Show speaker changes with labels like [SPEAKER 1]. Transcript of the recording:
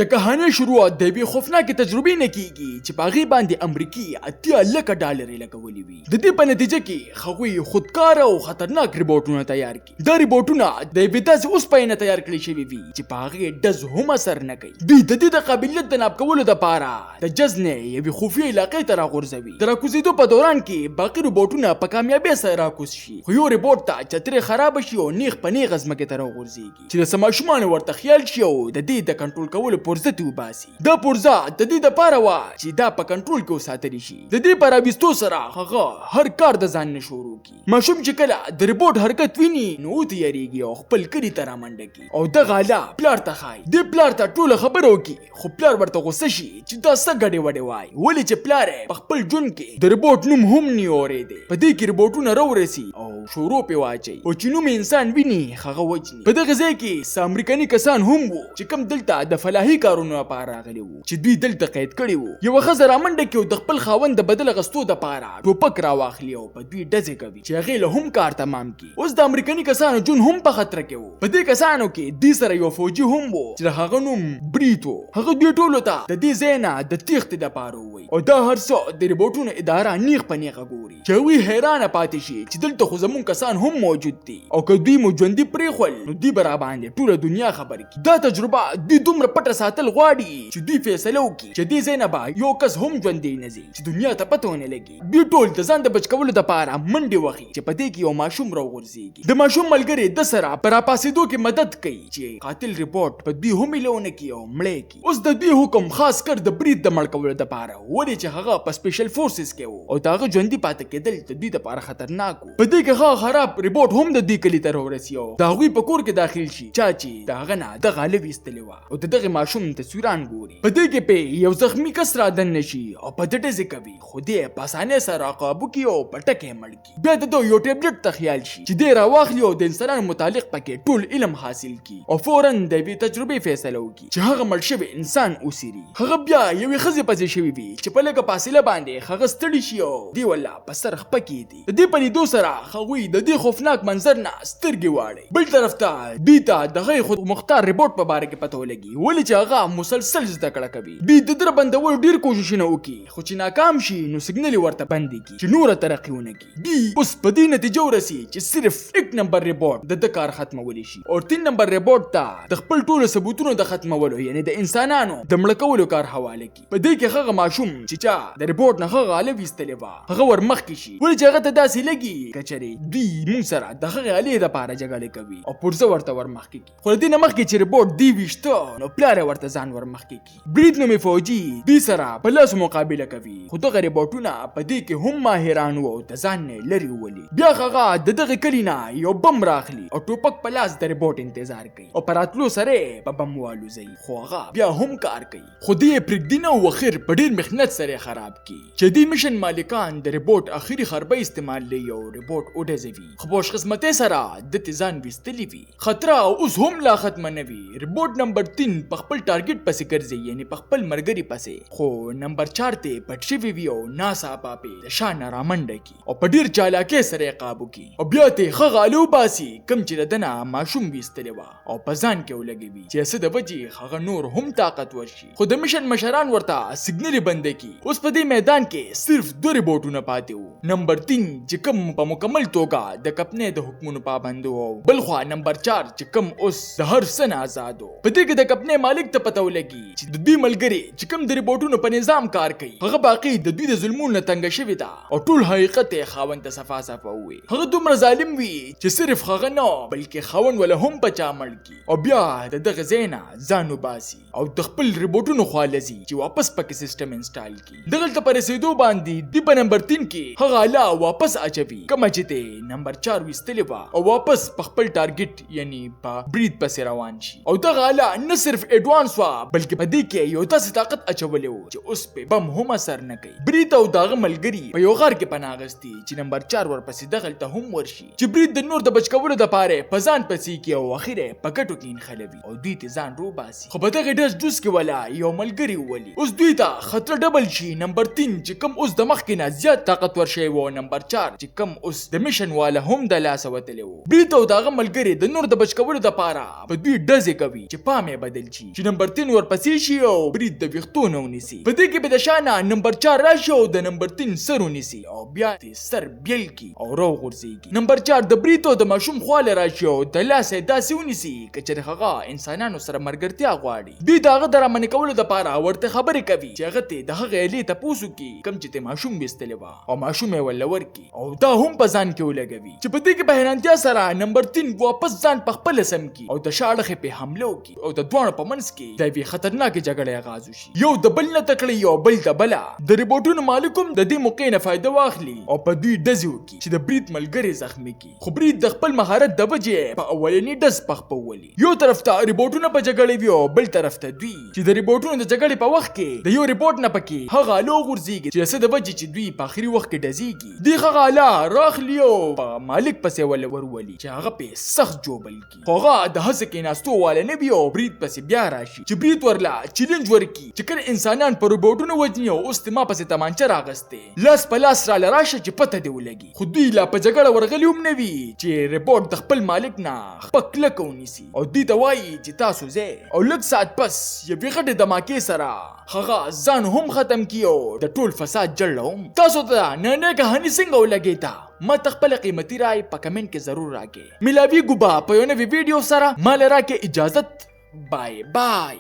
[SPEAKER 1] د کهانه شروعات د یوې خوفناکې تجربې نه کیږي چې په هغې باندې امریکایي 80 لکه ډالرې لګولي وي. د دې په نتیجه کې هغوی خودکاره او خطرناک روبوټونه تیار کړي. دا روبوټونه د یوې داسې اوسپنې نه تیار کړي شوي وي چې په هغې ډز هم اثر نه کوي. دوی د دې د قابلیت د ناب کولو دپاره د جز نه یوې خفیه علاقې ته راغورځوي. د راکوزېدو په دوران کې باقي روبوټونه په کامیابۍ سره راکوز شي، خو یو روبوټ ته چترۍ خرابه شي او نیغ په نیغه ځمکې ته راغورځېږي چې د څه ماشومانو ورته خیال شي او د دې د کنټرول کولو پرزه ترې وباسي. دا پرزه د دې دپاره وه چې دا په کنټرول کې وساتلی شي. د دې په راویستو سره هغه هر کار د ځان نه شروع کړي. ماشوم چې کله د روبوټ حرکت ویني نو وتیریږي او خپل کلي ته رامنډه کړي او دغه اله پلار ته ښایي. دې پلار ته ټوله خبره وکړي، خو پلار ورته غوسه شي چې دا څه ګډې وډې وایي، ولې چې پلار یې په خپل ژوند کې د روبوټ نوم هم نه اورېدی. په دې کې روبوټونه راورسي او شروع پې واچوي او چې نوم انسان ویني هغه وجني. په دغه ځای کې څه امریکایي کسان هم وو چې کوم دلته د فلاحي کارونو لپاره راغلي وو چې دوی دلته قید کړي وو. یوه ښځه رامنډه کړي او د خپل خاوند د بدل اخیستو دپاره ټوپک راواخلي او په دوی ډزې کوي چې هغې له هم کار تمام کړي. اوس د امریکایي کسانو ژوند هم په خطره کې وو. په دې کسانو کې دوی سره یو فوجي هم وو چې د هغه نوم بریت وو. هغه دوی ټولو ته د دې ځای نه د تېښتې دپاره ووایي او دا هر څه د روبوټونو اداره نیغ په نیغه ګوري چې هغوی حیرانه پاتې شي چې دلته خو زموږ کسان هم موجود دي او که دوی مو ژوندي پرېښول نو دوی به راباندې ټوله دنیا خبر کړي. دا تجربه دوی دومره پټه ساتل غواړي چې دوی فیصله وکړي چې دې ځای نه به یو کس هم ژوندی نه ځي چې دنیا ته پته ونه لګي. دوی ټول د ځان د بچ کولو دپاره منډې وهي چې په دې کې یو ماشوم راغورځېږي. د ماشوم ملګري د سره په راپاڅېدو کې مدد کوي چې قاتل روبوټ په دوی هم ایله ونه کړي او مړی کړي. اوس د دوی حکم خاص کر د برید د مړ کولو دپاره، ولې چې هغه په سپیشل فورسز کې و او د هغه ژوندي پاتې کېدل د دوی دپاره خطرناک و. په دې کې هغه خراب روبوټ هم د دوی کلي ته راورسي او د هغوی په کور کې داخل شي چا چې د هغه نه دغه اله ویستلې وه او د دغې ماشوم تصویران ګوري. په دې کې پې یو زخمي کس رادننه شي او په ده ډزې کوي، خو دې په اسانۍ سره قابو کړي او په ټکه یې مړ کړي. بیا د ده یو ټیبلټ ته خیال شي چې دې راواخلي او د انسانانو متعلق پکې ټول علم حاصل کړي او فوراً د یوې تجربې فیصله وکړي چې هغه مړ شوی انسان اوسیري. هغه بیا یوې ښځې پسې شوي وي چې په لږه فاصله باندې هغه ستړي شي او دې والله په سر خپه کېږدي. د دې په لیدو سره هغوی د دې خوفناک منظر نه سترګې واړوي. بل طرف ته دوی ته د هغې خود مختار روبوټ په باره کې پته ولګي، ولې چې هغه مسلسل زده کړه کوي. دوی د ده بندولو ډېر کوششونه وکړي، خو چې ناکام شي نو سیګنل یې ورته بندې کړي چې نوره ترقي ونه کړي. دوی اوس په دې نتیجه ورسي چې صرف 1 نمبر روبوټ د ده کار ختمولی شي او 3 نمبر روبوټ ته د خپل ټولو ثبوتونو د ختمولو یعنې د انسانانو د مړه کولو کار حواله کړي. په دې کې هغه ماشوم چې چا د روبوټ نه هغه اله ویستلې وه هغه ور مخکې شي، ولې چې هغه ته داسې لګي که چېرې دوی موږ سره د هغې الې دپاره جګړې کوي او پرزه ورته ور مخکې کړي. خو له دې نه مخکې چې روبوټ دوی ویشته نو پلار یې ورته ځان ور مخکې کړي. برید نومې فوجي دوی سره په لاسو مقابله کوي، خو دغه روبوټونه په دې کې هم ماهران وو او د ځان نه لرې ولي. بیا هغه د دغې کلي نه یو بم راخلي او ټوپک په لاس د روبوټ انتظار کوي او په راتلو سره یې په بم والوځوي، خو هغه بیا هم کار کوي. خو دې یې پرېږدي نه او اخر په ډېر محنت سره یې خراب کړي چې دې مشن مالکان د روبوټ اخري خربه استعمال لي او روبوټ وډزوي، خو په خوشقسمتۍ سره د ته ځان ویستلی وي. خطره اوس هم لا ختمه نه وي. روبوټ نمبر 3 په خپل ټارګټ پسې ګرځي، یعنې په خپل ملګري پسې، خو نمبر 4 ته پټ شوي وي او ناڅاپه پې د شا نه رامنډه کړي او په ډېر چالاکۍ سره یې قابو کړي او بیا ته هغه اله وباسي کوم چې د ده نه ماشوم ویستلی وه او په ځان کې ولګوي چې څه د وجې هغه نور هم طاقتور شي. خو د مشن مشران ورته سیګنل یې بنده کړي. اوس په دې میدان کې صرف 2 روبوټونه پاتې وو. نمبر 3 چې کوم په مکمل توګه د کپنې د حکمونو پابند وو، بل خوا نمبر 4 چې کوم اوس د هر څه نه آزاد وو. په دې کې د کپنې مالک ته پته ولګي چې د دوی ملګري چې کوم د روبوټونو په نظام کار کوي هغه باقي د دوی د ظلمونو نه تنګه شوې ده او ټول حقیقت یې خاوند ته صفا صفا ووایي. هغه دومره ظالم وي چې صرف هغه نه بلکې خاوند ولا هم په چا مړ کړي او بیا د دغه ځای نه ځان وباسي او د خپل روبوټونو خوا لځي چې واپس پکې سیسټم انسټال کړي. دغلته په رسېدو باندې دوی په نمبر 3 کې هغه اله واپس اچوي کومه چې ته نمبر 4 ویستلې وه او واپس په خپل ټارګټ یعنې په برید پسې روان شي. او دغه اله نه صرف ایډوانس وه بلکې په دې کې یو داسې طاقت اچولی و چې اوس پې بم هم اثر نه کوي. برید او د هغه ملګري په یو غار کې پناه اخیستي چې نمبر 4 ورپسې دغلته هم ورشي چې برید د نور د بچ کولو دپاره په ځان پسې کړي او اخر یې په ګټو کې نښلوي او دوی ته ځان روباسي. خو په دغې ډز کې ولا یو ملګري وولي. اوس دوی ته خطر ډبل شي. نمبر 3 چې کوم اوس د مخکې نه زیات طاقتور شوی و، نمبر 4 چې کوم اوس د مشن والا هم د لاسه وتلی و. برید او د هغه ملګري د نور د بچ کولو دپاره په دوی ډزې کوي چې پام یې بدل شي چې چې نمبر 3 ورپسې شي او برید د ویښتو نه ونیسي. په دې کې به د شانه نمبر 4 راشي او د نمبر 3 سر ونیسي او بیا د سر بیل کی او راوغورځيږي. نمبر 4 د برید او د ماشوم خواله راشي او د لاس داسې ونیسي کچې هغه انسانانو سره مرګرتیا غواړي. دوی دغه درمن کولو لپاره ورته خبرې کوي چې هغه ته د هغه الی ته پوسو کی کم چې ته ماشوم وستلې و او ماشوم یې ولور کی او دا هم په ځان کې ولګوي چې په دې کې به حیرانتیا سره نمبر 3 واپس ځان په خپل سم کی او د شاړخې په حمله وکي او د دوه په منځ کې د وی خطرناک جګړه آغاز وشي. یو د بل نه تکړه یو بل د بلا د ریبوټونو مالکوم د دې موقع نه فائدہ واخلي او په دوی دزي وکي چې د برید ملګری زخمی کی. خو برید د خپل مهارت د وجې په اولنی دز پخپولي. یو طرف ته ریبوټونه په جګړه وی او بل طرف ته دوی چې د ریبوټونو د جګړې په وخت کې د یو ریبوټ نه پکې هغه لو غورځيږي چې څه د وجې چې دوی په اخري وخت کې دزيږي. دی هغه لا راخلی او په مالک پسې ولولي چې هغه په سخت جوبل کی. هغه د هڅه کې ناستو واله نه بي او برید پسې بیا راشي چې برید ورلا چیلنج ورکی چې کله انسانان پر روبوټونو وجني او اوس ما پسې تمانچه راغسته لاس په لاس را لراشه چې پته دی ولګي. خو دوی لا په جګړه ورغلی هم نه وي چې ریبوټ د خپل مالک نه پکله کونیسي او دوی ته وایي چې تاسو زه او لږ ساعت پس یو غټه دماکې سره هغه ځان هم ختم کیو د ټول فساد جړم. تاسو ته نه کہانی څنګه ولګیتا ما تخپل قیمتي رائے په کمنټ کې ضرور راکې. ملاوي ګوبا په یو نوې ویډیو سره مال راکې اجازت. بای بای.